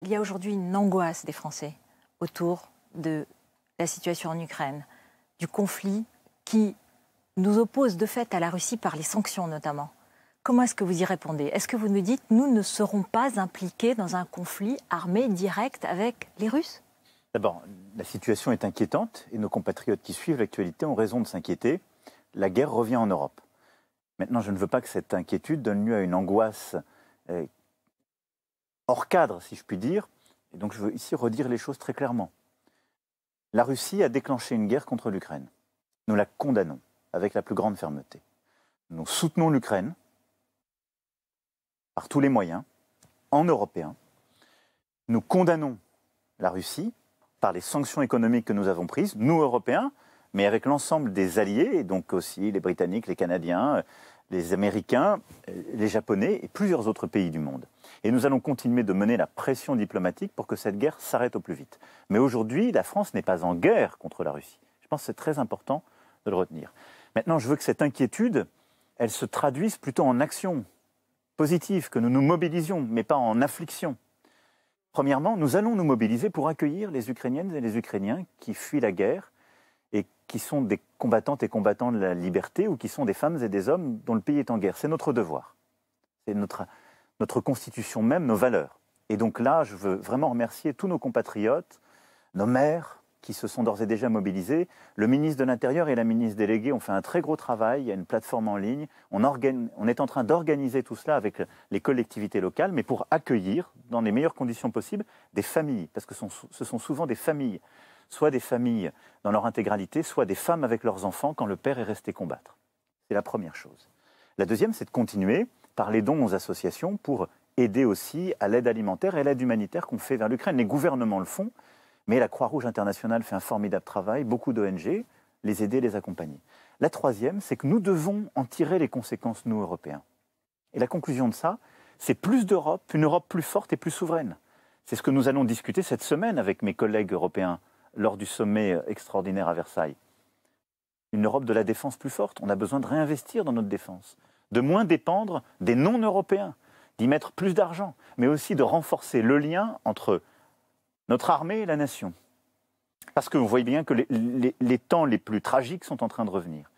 il y a aujourd'hui une angoisse des Français autour de la situation en Ukraine, du conflit qui nous oppose de fait à la Russie par les sanctions notamment. Comment est-ce que vous y répondez? Est-ce que vous nous dites « nous ne serons pas impliqués dans un conflit armé direct avec les Russes » ? D'abord, la situation est inquiétante et nos compatriotes qui suivent l'actualité ont raison de s'inquiéter. La guerre revient en Europe. Maintenant, je ne veux pas que cette inquiétude donne lieu à une angoisse hors cadre, si je puis dire. Et donc, je veux ici redire les choses très clairement. La Russie a déclenché une guerre contre l'Ukraine. Nous la condamnons avec la plus grande fermeté. Nous soutenons l'Ukraine par tous les moyens, en européen. Nous condamnons la Russie par les sanctions économiques que nous avons prises, nous, Européens, mais avec l'ensemble des alliés, et donc aussi les Britanniques, les Canadiens, les Américains, les Japonais et plusieurs autres pays du monde. Et nous allons continuer de mener la pression diplomatique pour que cette guerre s'arrête au plus vite. Mais aujourd'hui, la France n'est pas en guerre contre la Russie. Je pense que c'est très important de le retenir. Maintenant, je veux que cette inquiétude, elle se traduise plutôt en action positive, que nous nous mobilisions, mais pas en affliction. Premièrement, nous allons nous mobiliser pour accueillir les Ukrainiennes et les Ukrainiens qui fuient la guerre et qui sont des combattantes et combattants de la liberté ou qui sont des femmes et des hommes dont le pays est en guerre. C'est notre devoir. C'est notre constitution même, nos valeurs. Et donc là, je veux vraiment remercier tous nos compatriotes, nos maires qui se sont d'ores et déjà mobilisés. Le ministre de l'Intérieur et la ministre déléguée ont fait un très gros travail. Il y a une plateforme en ligne. On est en train d'organiser tout cela avec les collectivités locales, mais pour accueillir, dans les meilleures conditions possibles, des familles. Parce que ce sont souvent des familles, soit des familles dans leur intégralité, soit des femmes avec leurs enfants quand le père est resté combattre. C'est la première chose. La deuxième, c'est de continuer par les dons aux associations pour aider aussi à l'aide alimentaire et à l'aide humanitaire qu'on fait vers l'Ukraine. Les gouvernements le font, mais la Croix-Rouge internationale fait un formidable travail, beaucoup d'ONG, les aider, les accompagner. La troisième, c'est que nous devons en tirer les conséquences, nous, Européens. Et la conclusion de ça, c'est plus d'Europe, une Europe plus forte et plus souveraine. C'est ce que nous allons discuter cette semaine avec mes collègues européens lors du sommet extraordinaire à Versailles. Une Europe de la défense plus forte. On a besoin de réinvestir dans notre défense, de moins dépendre des non-européens, d'y mettre plus d'argent, mais aussi de renforcer le lien entre notre armée et la nation. Parce que vous voyez bien que les temps les plus tragiques sont en train de revenir.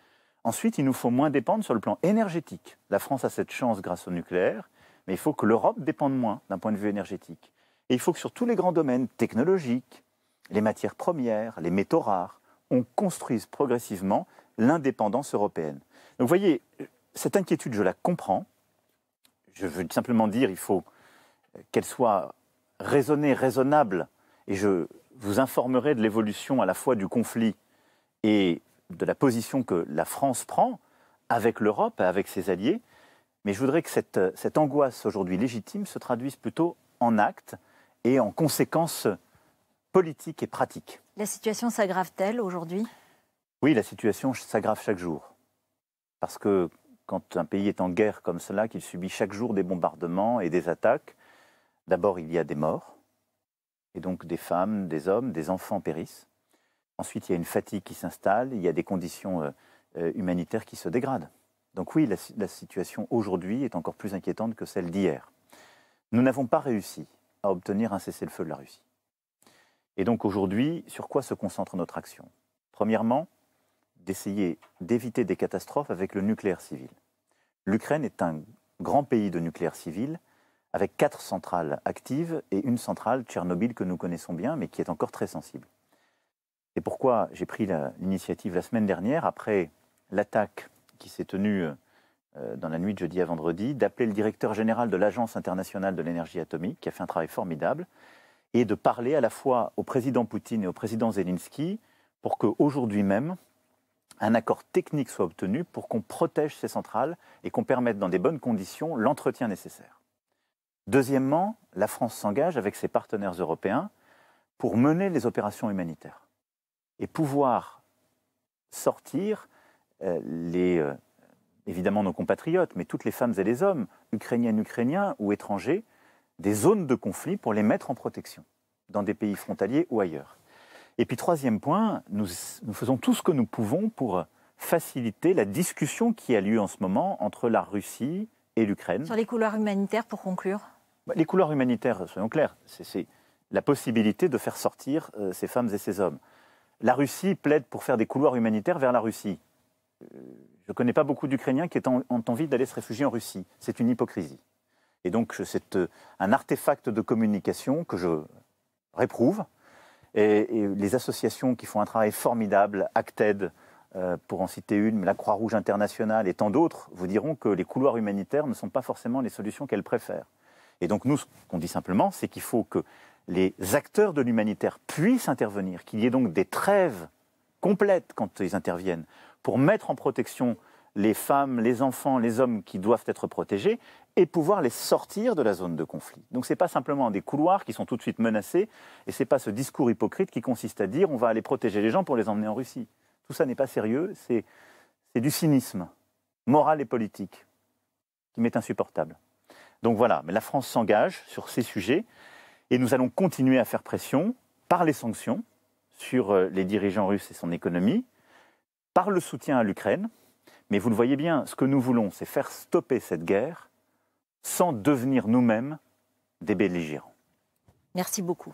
Ensuite, il nous faut moins dépendre sur le plan énergétique. La France a cette chance grâce au nucléaire, mais il faut que l'Europe dépende moins d'un point de vue énergétique. Et il faut que sur tous les grands domaines technologiques, les matières premières, les métaux rares, on construise progressivement l'indépendance européenne. Donc vous voyez, cette inquiétude, je la comprends. Je veux simplement dire qu'il faut qu'elle soit raisonnée, raisonnable, et je vous informerai de l'évolution à la fois du conflit et de la position que la France prend avec l'Europe, avec ses alliés. Mais je voudrais que cette angoisse aujourd'hui légitime se traduise plutôt en actes et en conséquences politiques et pratiques. La situation s'aggrave-t-elle aujourd'hui? Oui, la situation s'aggrave chaque jour. Parce que quand un pays est en guerre comme cela, qu'il subit chaque jour des bombardements et des attaques, d'abord il y a des morts, et donc des femmes, des hommes, des enfants périssent. Ensuite, il y a une fatigue qui s'installe, il y a des conditions humanitaires qui se dégradent. Donc oui, la situation aujourd'hui est encore plus inquiétante que celle d'hier. Nous n'avons pas réussi à obtenir un cessez-le-feu de la Russie. Et donc aujourd'hui, sur quoi se concentre notre action? Premièrement, d'essayer d'éviter des catastrophes avec le nucléaire civil. L'Ukraine est un grand pays de nucléaire civil, avec 4 centrales actives et une centrale, Tchernobyl, que nous connaissons bien, mais qui est encore très sensible. C'est pourquoi j'ai pris l'initiative la semaine dernière, après l'attaque qui s'est tenue dans la nuit de jeudi à vendredi, d'appeler le directeur général de l'Agence internationale de l'énergie atomique, qui a fait un travail formidable, et de parler à la fois au président Poutine et au président Zelensky pour qu'aujourd'hui même, un accord technique soit obtenu pour qu'on protège ces centrales et qu'on permette dans des bonnes conditions l'entretien nécessaire. Deuxièmement, la France s'engage avec ses partenaires européens pour mener les opérations humanitaires et pouvoir sortir évidemment nos compatriotes, mais toutes les femmes et les hommes, ukrainiennes, ukrainiens ou étrangers, des zones de conflit pour les mettre en protection, dans des pays frontaliers ou ailleurs. Et puis troisième point, nous faisons tout ce que nous pouvons pour faciliter la discussion qui a lieu en ce moment entre la Russie et l'Ukraine. Sur les couloirs humanitaires, pour conclure? Les couloirs humanitaires, soyons clairs, la possibilité de faire sortir ces femmes et ces hommes. La Russie plaide pour faire des couloirs humanitaires vers la Russie. Je ne connais pas beaucoup d'Ukrainiens qui ont envie d'aller se réfugier en Russie. C'est une hypocrisie. Et donc, c'est un artefact de communication que je réprouve. Et les associations qui font un travail formidable, Acted, pour en citer une, la Croix-Rouge internationale et tant d'autres, vous diront que les couloirs humanitaires ne sont pas forcément les solutions qu'elles préfèrent. Et donc, nous, ce qu'on dit simplement, c'est qu'il faut que les acteurs de l'humanitaire puissent intervenir, qu'il y ait donc des trêves complètes quand ils interviennent, pour mettre en protection les femmes, les enfants, les hommes qui doivent être protégés et pouvoir les sortir de la zone de conflit. Donc ce n'est pas simplement des couloirs qui sont tout de suite menacés et ce n'est pas ce discours hypocrite qui consiste à dire on va aller protéger les gens pour les emmener en Russie. Tout ça n'est pas sérieux, c'est du cynisme moral et politique qui m'est insupportable. Donc voilà, mais la France s'engage sur ces sujets et nous allons continuer à faire pression par les sanctions sur les dirigeants russes et son économie, par le soutien à l'Ukraine. Mais vous le voyez bien, ce que nous voulons, c'est faire stopper cette guerre sans devenir nous-mêmes des belligérants. Merci beaucoup.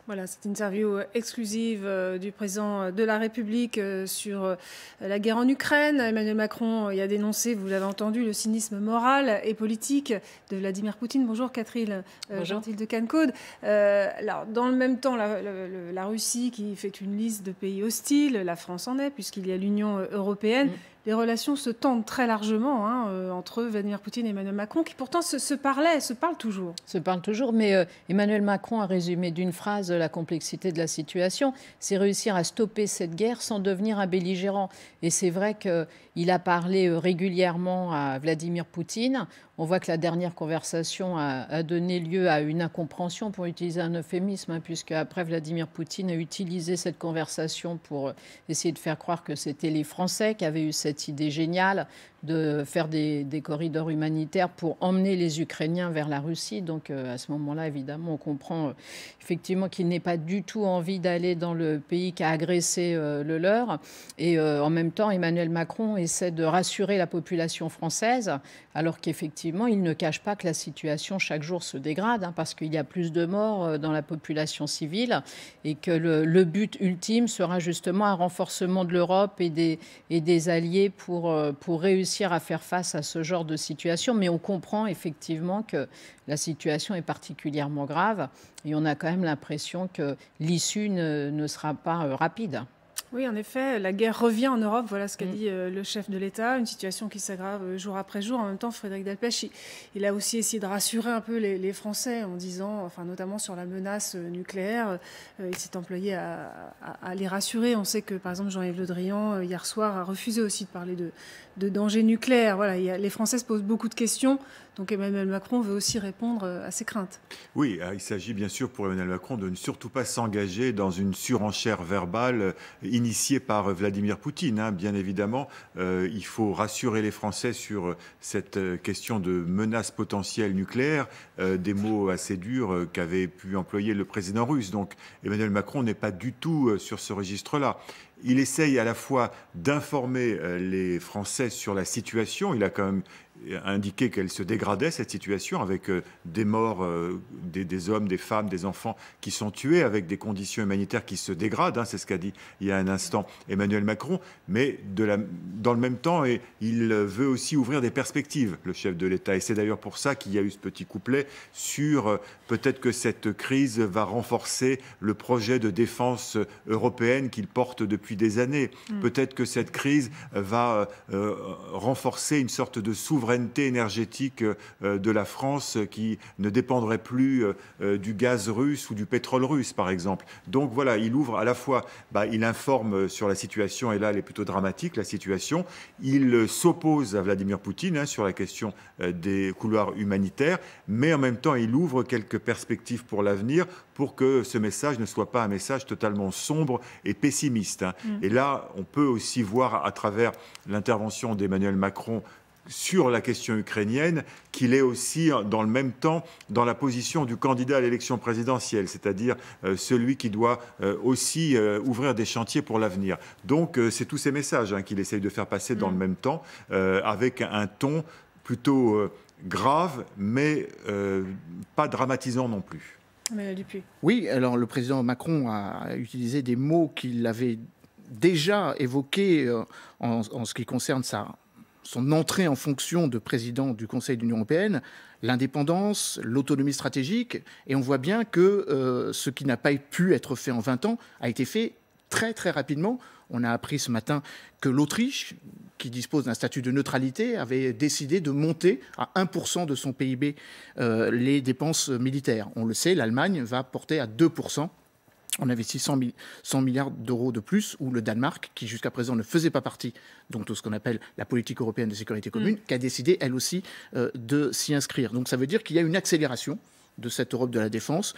Voilà, cette interview exclusive du président de la République sur la guerre en Ukraine. Emmanuel Macron y a dénoncé, vous l'avez entendu, le cynisme moral et politique de Vladimir Poutine. Bonjour Catherine Gentil de Cancode. Alors, dans le même temps, la Russie qui fait une liste de pays hostiles, la France en est, puisqu'il y a l'Union européenne. Les relations se tendent très largement entre Vladimir Poutine et Emmanuel Macron, qui pourtant se parlent toujours. Se parlent toujours, mais Emmanuel Macron a résumé d'une phrase la complexité de la situation. C'est réussir à stopper cette guerre sans devenir un belligérant. Et c'est vrai qu'il a parlé régulièrement à Vladimir Poutine. On voit que la dernière conversation a donné lieu à une incompréhension, pour utiliser un euphémisme, puisque après Vladimir Poutine a utilisé cette conversation pour essayer de faire croire que c'était les Français qui avaient eu cette idée géniale de faire des corridors humanitaires pour emmener les Ukrainiens vers la Russie. Donc à ce moment-là, évidemment, on comprend effectivement qu'il n'ait pas du tout envie d'aller dans le pays qui a agressé le leur. Et en même temps, Emmanuel Macron essaie de rassurer la population française, alors qu'effectivement, il ne cache pas que la situation chaque jour se dégrade, parce qu'il y a plus de morts dans la population civile et que le but ultime sera justement un renforcement de l'Europe et des alliés pour réussir à faire face à ce genre de situation. Mais on comprend effectivement que la situation est particulièrement grave et on a quand même l'impression que l'issue ne sera pas rapide. Oui, en effet, la guerre revient en Europe, voilà ce qu'a dit le chef de l'État, une situation qui s'aggrave jour après jour. En même temps, Frédéric Delpech, il a aussi essayé de rassurer un peu les Français en disant, enfin notamment sur la menace nucléaire, il s'est employé à les rassurer. On sait que, par exemple, Jean-Yves Le Drian, hier soir, a refusé aussi de parler de danger nucléaire. Voilà, les Français se posent beaucoup de questions, donc Emmanuel Macron veut aussi répondre à ces craintes. Oui, il s'agit bien sûr pour Emmanuel Macron de ne surtout pas s'engager dans une surenchère verbale initiée par Vladimir Poutine. Bien évidemment, il faut rassurer les Français sur cette question de menace potentielle nucléaire, des mots assez durs qu'avait pu employer le président russe. Donc Emmanuel Macron n'est pas du tout sur ce registre-là. Il essaye à la fois d'informer les Français sur la situation. Il a quand même indiqué qu'elle se dégradait, cette situation, avec des morts, des hommes, des femmes, des enfants qui sont tués, avec des conditions humanitaires qui se dégradent. C'est ce qu'a dit il y a un instant Emmanuel Macron. Mais dans le même temps, il veut aussi ouvrir des perspectives, le chef de l'État. Et c'est d'ailleurs pour ça qu'il y a eu ce petit couplet sur peut-être que cette crise va renforcer le projet de défense européenne qu'il porte depuis des années. Peut-être que cette crise va renforcer une sorte de souveraineté énergétique de la France qui ne dépendrait plus du gaz russe ou du pétrole russe, par exemple. Donc voilà, il ouvre à la fois, il informe sur la situation, et là elle est plutôt dramatique, la situation. Il s'oppose à Vladimir Poutine sur la question des couloirs humanitaires, mais en même temps il ouvre quelques perspectives pour l'avenir, pour que ce message ne soit pas un message totalement sombre et pessimiste. Et là, on peut aussi voir à travers l'intervention d'Emmanuel Macron sur la question ukrainienne, qu'il est aussi dans le même temps dans la position du candidat à l'élection présidentielle, c'est-à-dire celui qui doit aussi ouvrir des chantiers pour l'avenir. Donc c'est tous ces messages qu'il essaye de faire passer dans le même temps, avec un ton plutôt grave, mais pas dramatisant non plus. Oui, alors le président Macron a utilisé des mots qu'il avait déjà évoqués en ce qui concerne son entrée en fonction de président du Conseil de l'Union européenne, l'indépendance, l'autonomie stratégique. Et on voit bien que ce qui n'a pas pu être fait en 20 ans a été fait très très rapidement. On a appris ce matin que l'Autriche, qui dispose d'un statut de neutralité, avait décidé de monter à 1% de son PIB les dépenses militaires. On le sait, l'Allemagne va porter à 2%. On investit 100 milliards d'euros de plus, ou le Danemark, qui jusqu'à présent ne faisait pas partie donc, de ce qu'on appelle la politique européenne de sécurité commune, qui a décidé, elle aussi, de s'y inscrire. Donc ça veut dire qu'il y a une accélération de cette Europe de la défense,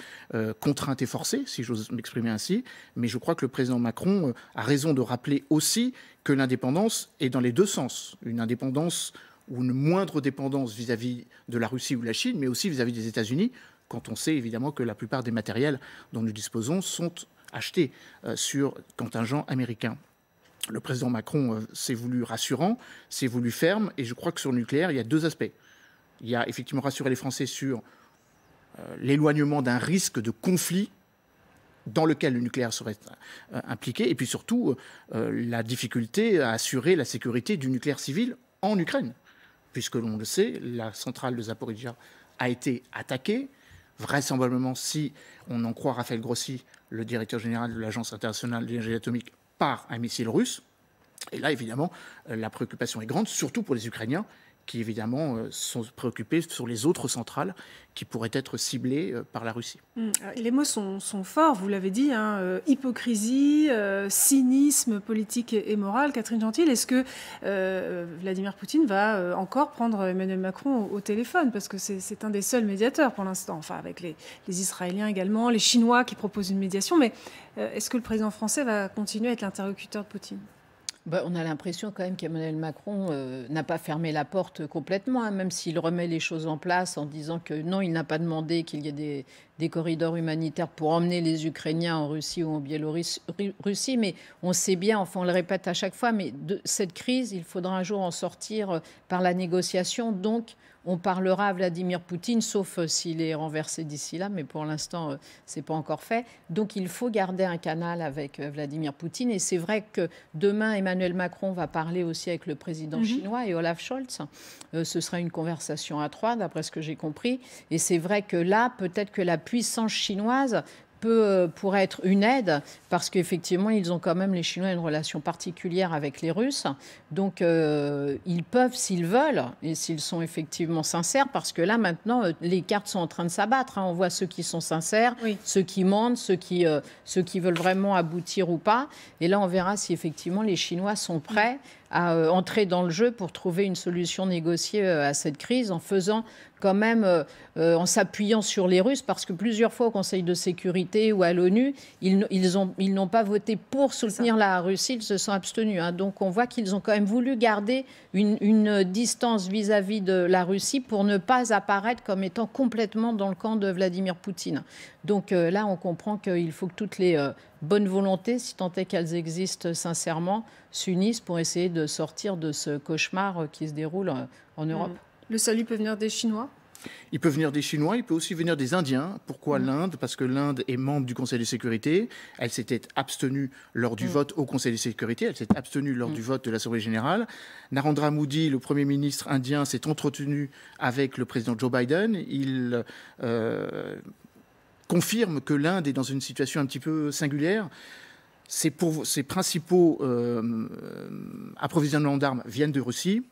contrainte et forcée, si j'ose m'exprimer ainsi. Mais je crois que le président Macron a raison de rappeler aussi que l'indépendance est dans les deux sens. Une indépendance ou une moindre dépendance vis-à-vis de la Russie ou de la Chine, mais aussi vis-à-vis des États-Unis, quand on sait évidemment que la plupart des matériels dont nous disposons sont achetés sur contingent américain. Le président Macron s'est voulu rassurant, s'est voulu ferme, et je crois que sur le nucléaire, il y a deux aspects. Il y a effectivement rassurer les Français sur l'éloignement d'un risque de conflit dans lequel le nucléaire serait impliqué, et puis surtout la difficulté à assurer la sécurité du nucléaire civil en Ukraine, puisque l'on le sait, la centrale de Zaporijia a été attaquée, vraisemblablement, si on en croit Raphaël Grossi, le directeur général de l'Agence internationale de l'énergie atomique, par un missile russe. Et là, évidemment, la préoccupation est grande, surtout pour les Ukrainiens, qui évidemment sont préoccupés sur les autres centrales qui pourraient être ciblées par la Russie. Les mots sont forts, vous l'avez dit, hypocrisie, cynisme politique et moral. Catherine Gentil, est-ce que Vladimir Poutine va encore prendre Emmanuel Macron au téléphone? Parce que c'est un des seuls médiateurs pour l'instant, enfin avec les Israéliens également, les Chinois qui proposent une médiation. Mais est-ce que le président français va continuer à être l'interlocuteur de Poutine? On a l'impression quand même qu'Emmanuel Macron n'a pas fermé la porte complètement, même s'il remet les choses en place en disant que non, il n'a pas demandé qu'il y ait des corridors humanitaires pour emmener les Ukrainiens en Russie ou en Biélorussie. Mais on sait bien, enfin on le répète à chaque fois, mais de cette crise, il faudra un jour en sortir par la négociation. Donc on parlera à Vladimir Poutine, sauf s'il est renversé d'ici là, mais pour l'instant, ce n'est pas encore fait. Donc il faut garder un canal avec Vladimir Poutine. Et c'est vrai que demain, Emmanuel Macron va parler aussi avec le président chinois et Olaf Scholz. Ce sera une conversation à trois, d'après ce que j'ai compris. Et c'est vrai que là, peut-être que la puissance chinoise pourrait être une aide, parce qu'effectivement, ils ont quand même, les Chinois, une relation particulière avec les Russes. Donc, ils peuvent, s'ils veulent, et s'ils sont effectivement sincères, parce que là, maintenant, les cartes sont en train de s'abattre. On voit ceux qui sont sincères, ceux qui mentent, ceux qui veulent vraiment aboutir ou pas. Et là, on verra si effectivement les Chinois sont prêts à entrer dans le jeu pour trouver une solution négociée à cette crise, en faisant quand même, en s'appuyant sur les Russes, parce que plusieurs fois au Conseil de sécurité ou à l'ONU, ils n'ont pas voté pour soutenir la Russie, ils se sont abstenus. Donc on voit qu'ils ont quand même voulu garder une distance vis-à-vis de la Russie pour ne pas apparaître comme étant complètement dans le camp de Vladimir Poutine. Donc là, on comprend qu'il faut que toutes les bonnes volontés, si tant est qu'elles existent sincèrement, s'unissent pour essayer de sortir de ce cauchemar qui se déroule en Europe. Le salut peut venir des Chinois? Il peut venir des Chinois, il peut aussi venir des Indiens. Pourquoi l'Inde? Parce que l'Inde est membre du Conseil de sécurité. Elle s'était abstenue lors du vote au Conseil de sécurité. Elle s'est abstenue lors du vote de l'Assemblée générale. Narendra Modi, le Premier ministre indien, s'est entretenu avec le président Joe Biden. Il confirme que l'Inde est dans une situation un petit peu singulière. Ses principaux approvisionnements d'armes viennent de Russie.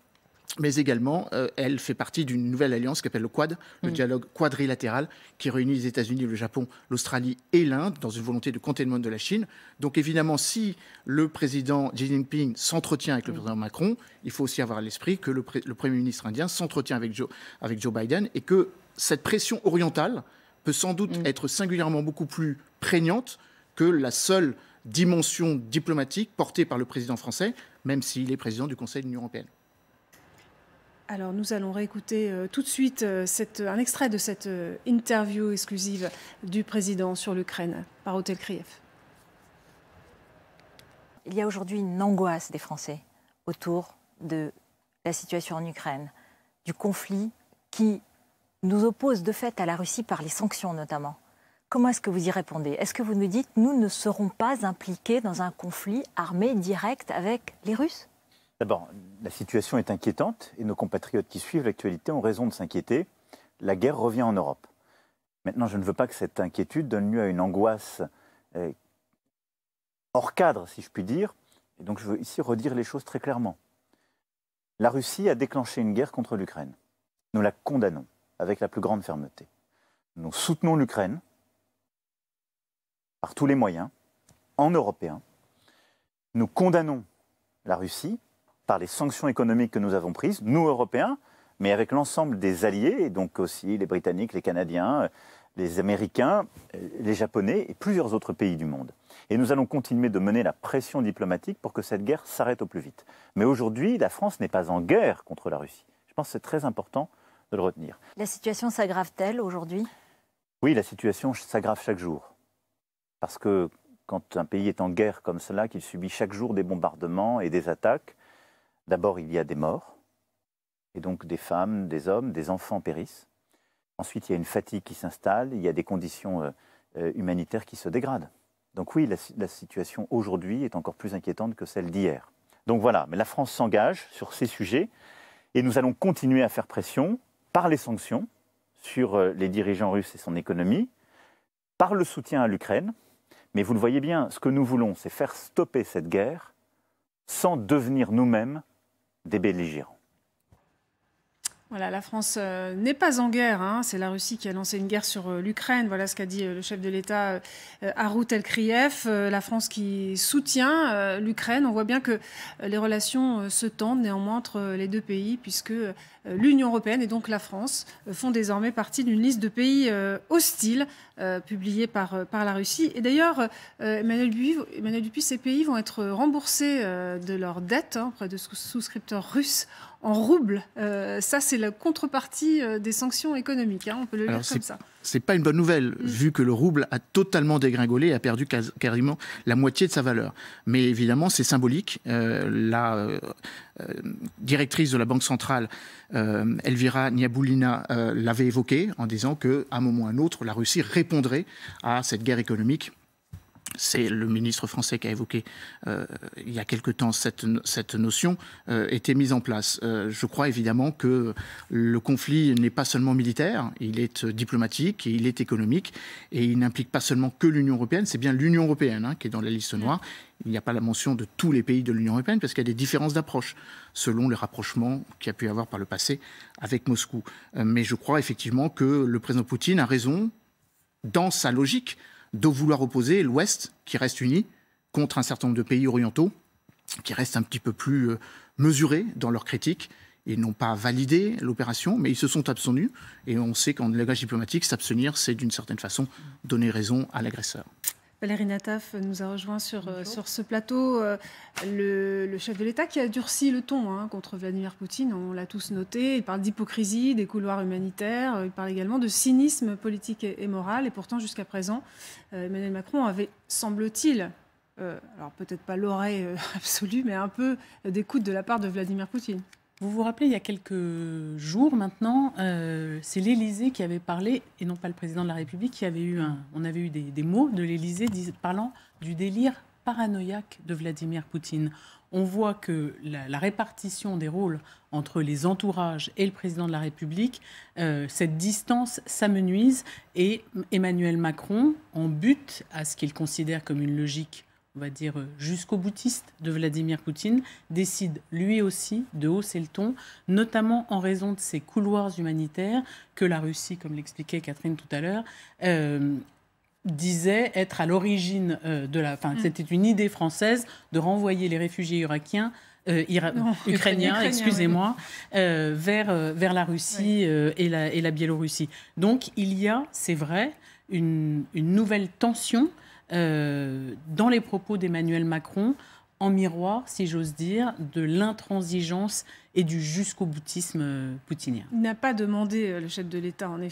Mais également, elle fait partie d'une nouvelle alliance qui s'appelle le Quad, le dialogue quadrilatéral, qui réunit les États-Unis, le Japon, l'Australie et l'Inde dans une volonté de containment de la Chine. Donc évidemment, si le président Xi Jinping s'entretient avec le président Macron, il faut aussi avoir à l'esprit que le Premier ministre indien s'entretient avec Joe Biden, et que cette pression orientale peut sans doute être singulièrement beaucoup plus prégnante que la seule dimension diplomatique portée par le président français, même s'il est président du Conseil de l'Union européenne. Alors nous allons réécouter tout de suite un extrait de cette interview exclusive du président sur l'Ukraine par Hôtel Kriev. Il y a aujourd'hui une angoisse des Français autour de la situation en Ukraine, du conflit qui nous oppose de fait à la Russie par les sanctions notamment. Comment est-ce que vous y répondez? Est-ce que vous nous dites, nous ne serons pas impliqués dans un conflit armé direct avec les Russes? D'abord, la situation est inquiétante et nos compatriotes qui suivent l'actualité ont raison de s'inquiéter. La guerre revient en Europe. Maintenant, je ne veux pas que cette inquiétude donne lieu à une angoisse hors cadre, si je puis dire. Et donc, je veux ici redire les choses très clairement. La Russie a déclenché une guerre contre l'Ukraine. Nous la condamnons avec la plus grande fermeté. Nous soutenons l'Ukraine par tous les moyens, en européen. Nous condamnons la Russie par les sanctions économiques que nous avons prises, nous, Européens, mais avec l'ensemble des alliés, et donc aussi les Britanniques, les Canadiens, les Américains, les Japonais et plusieurs autres pays du monde. Et nous allons continuer de mener la pression diplomatique pour que cette guerre s'arrête au plus vite. Mais aujourd'hui, la France n'est pas en guerre contre la Russie. Je pense que c'est très important de le retenir. La situation s'aggrave-t-elle aujourd'hui? Oui, la situation s'aggrave chaque jour. Parce que quand un pays est en guerre comme cela, qu'il subit chaque jour des bombardements et des attaques, d'abord il y a des morts, et donc des femmes, des hommes, des enfants périssent. Ensuite, il y a une fatigue qui s'installe, il y a des conditions humanitaires qui se dégradent. Donc oui, la situation aujourd'hui est encore plus inquiétante que celle d'hier. Donc voilà, mais la France s'engage sur ces sujets, et nous allons continuer à faire pression par les sanctions sur les dirigeants russes et son économie, par le soutien à l'Ukraine. Mais vous le voyez bien, ce que nous voulons, c'est faire stopper cette guerre sans devenir nous-mêmes des belligérants. Voilà, la France n'est pas en guerre, hein. C'est la Russie qui a lancé une guerre sur l'Ukraine. Voilà ce qu'a dit le chef de l'État Harout El-Krief. La France qui soutient l'Ukraine. On voit bien que les relations se tendent néanmoins entre les deux pays, puisque l'Union européenne et donc la France font désormais partie d'une liste de pays hostiles publiée par la Russie. Et d'ailleurs, Emmanuel Dupuis, ces pays vont être remboursés de leurs dettes auprès de souscripteurs russes en roubles. Ça, c'est la contrepartie des sanctions économiques. On peut le lire comme ça. C'est pas une bonne nouvelle, vu que le rouble a totalement dégringolé et a perdu quasiment la moitié de sa valeur. Mais évidemment, c'est symbolique. La directrice de la Banque centrale, Elvira Nabiullina, l'avait évoqué en disant qu'à un moment ou à un autre, la Russie répondrait à cette guerre économique. C'est le ministre français qui a évoqué il y a quelque temps cette notion était mise en place. Je crois évidemment que le conflit n'est pas seulement militaire, il est diplomatique et il est économique et il n'implique pas seulement que l'Union européenne, c'est bien l'Union européenne qui est dans la liste noire. Il n'y a pas la mention de tous les pays de l'Union européenne parce qu'il y a des différences d'approche selon les rapprochements qu'il y a pu y avoir par le passé avec Moscou. Mais je crois effectivement que le président Poutine a raison dans sa logique de vouloir opposer l'Ouest, qui reste uni, contre un certain nombre de pays orientaux, qui restent un petit peu plus mesurés dans leurs critiques. Ils n'ont pas validé l'opération, mais ils se sont abstenus. Et on sait qu'en langage diplomatique, s'abstenir, c'est d'une certaine façon donner raison à l'agresseur. Valérie Nataf nous a rejoint sur ce plateau. Le chef de l'État qui a durci le ton contre Vladimir Poutine, on l'a tous noté. Il parle d'hypocrisie, des couloirs humanitaires. Il parle également de cynisme politique et moral. Et pourtant, jusqu'à présent, Emmanuel Macron avait, semble-t-il, alors peut-être pas l'oreille absolue, mais un peu d'écoute de la part de Vladimir Poutine. Vous vous rappelez, il y a quelques jours maintenant, c'est l'Élysée qui avait parlé, et non pas le président de la République, on avait eu des mots de l'Élysée parlant du délire paranoïaque de Vladimir Poutine. On voit que la répartition des rôles entre les entourages et le président de la République, cette distance s'amenuise et Emmanuel Macron, en bute à ce qu'il considère comme une logique, on va dire, jusqu'au boutiste de Vladimir Poutine, décide lui aussi de hausser le ton, notamment en raison de ces couloirs humanitaires que la Russie, comme l'expliquait Catherine tout à l'heure, disait être à l'origine de la... Enfin, c'était une idée française de renvoyer les réfugiés ukrainiens, excusez-moi, vers la Russie et la Biélorussie. Donc, il y a, c'est vrai, une nouvelle tension dans les propos d'Emmanuel Macron, en miroir, si j'ose dire, de l'intransigeance et du jusqu'au boutisme poutinien. Il n'a pas demandé, le chef de l'État, en effet,